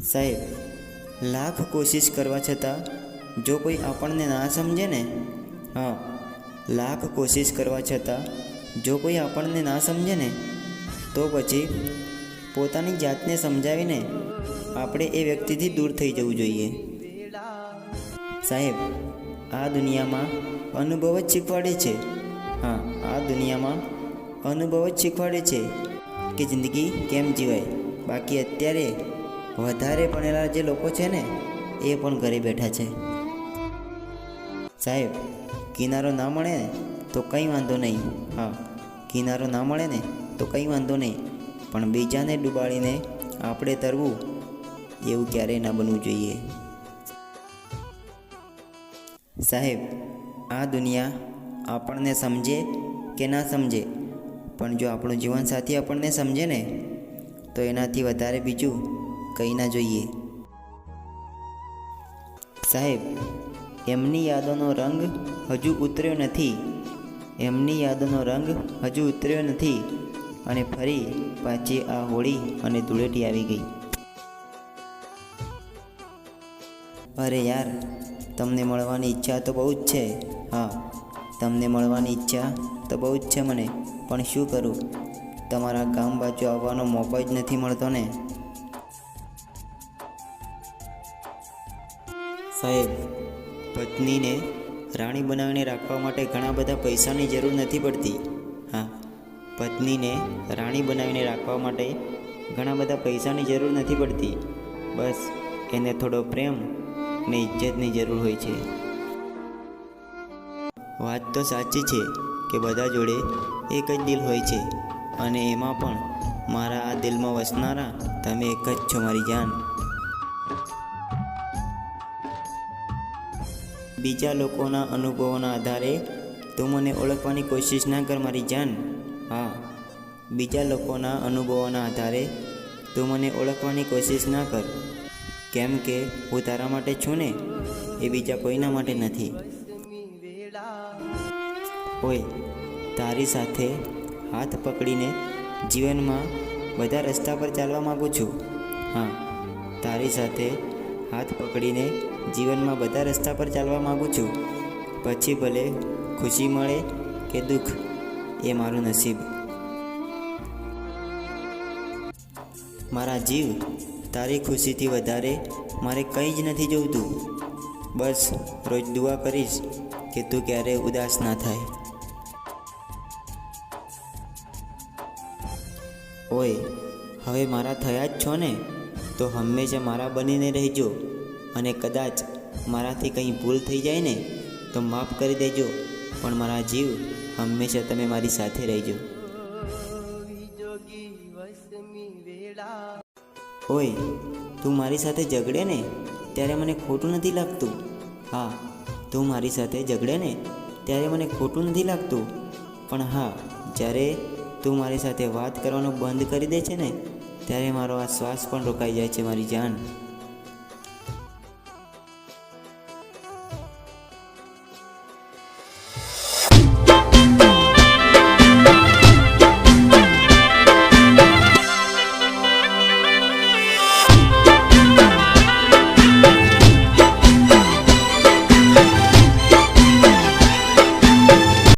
સાહેબ, લાખ કોશિશ કરવા છતાં જો કોઈ આપણને ના સમજે ને, હા, લાખ કોશિશ કરવા છતાં જો કોઈ આપણને ના સમજે ને, તો પછી પોતાની જાતને સમજાવીને આપણે એ વ્યક્તિથી દૂર થઈ જવું જોઈએ. સાહેબ, આ દુનિયામાં અનુભવ જ શીખવાડે છે. હા, આ દુનિયામાં અનુભવ જ શીખવાડે છે કે જિંદગી કેમ જીવાય. બાકી અત્યારે વધારે ભણેલા જે લોકો છે ને, એ પણ ઘરે બેઠા છે. સાહેબ, કિનારો ના મળે ને તો કંઈ વાંધો નહીં. હા, કિનારો ના મળે ને તો કંઈ વાંધો નહીં, પણ બીજાને ડૂબાડીને આપણે તરવું એવું ક્યારેય ના બનવું જોઈએ. સાહેબ, આ દુનિયા આપણને સમજે કે ના સમજે, પણ જો આપણો જીવનસાથી આપણને સમજે ને, તો એનાથી વધારે બીજું કંઈ ના જોઈએ. સાહેબ, એમની યાદોનો રંગ હજુ ઉતર્યો નથી. એમની યાદોનો રંગ હજુ ઉતર્યો નથી અને ફરી પાછી આ હોળી અને ધૂળેટી આવી ગઈ. અરે યાર, તમને મળવાની ઈચ્છા તો બહુ જ છે. હા, તમને મળવાની ઈચ્છા તો બહુ જ છે મને, પણ શું કરું, તમારા ગામ બાજુ આવવાનો મોકો જ નથી મળતો ને. સાહેબ, પત્નીને રાણી બનાવીને રાખવા માટે ઘણા બધા પૈસાની જરૂર નથી પડતી. હા, પત્નીને રાણી બનાવીને રાખવા માટે ઘણા બધા પૈસાની જરૂર નથી પડતી. બસ એને થોડો પ્રેમ ને ઇજ્જતની જરૂર હોય છે. વાત તો સાચી છે કે બધા જોડે એક જ દિલ હોય છે, અને એમાં પણ મારા આ દિલમાં વસનારા તમે એક જ છો મારી જાન. બીજા લોકોના અનુભવોના આધારે તું મને ઓળખવાની કોશિશ ના કર મારી જાન. હા, બીજા લોકોના અનુભવોના આધારે તું મને ઓળખવાની કોશિશ ના કર, કેમ કે હું તારા માટે છું ને, એ બીજા કોઈના માટે નથી. ઓય, તારી સાથે હાથ પકડીને જીવનમાં બધા રસ્તા પર ચાલવા માગું છું. હા, તારી સાથે હાથ પકડીને જીવનમાં બધા રસ્તા પર ચાલવા માગું છું. પછી ભલે ખુશી મળે કે દુઃખ, એ મારું નસીબ. મારા જીવ, તારી ખુશીથી વધારે મારે કંઈ જ નથી જોઈતું. બસ રોજ દુઆ કરીશ કે તું ક્યારેય ઉદાસ ના થાય. ઓય, હવે મારા થયા જ છો ને, તો હંમેશા મારા બનીને રહેજો, અને કદાચ મારાથી કંઈ ભૂલ થઈ જાય ને તો માફ કરી દેજો, પણ મારા જીવ હંમેશા તમે મારી સાથે રહેજો. ઓય, તું મારી સાથે ઝઘડે ને ત્યારે મને ખોટું નથી લાગતું. હા, તું મારી સાથે ઝઘડે ને ત્યારે મને ખોટું નથી લાગતું, પણ હા, જ્યારે તું મારી સાથે વાત કરવાનું બંધ કરી દે છે ને, ત્યારે મારો આ શ્વાસ પણ રોકાઈ જાય છે મારી જાન.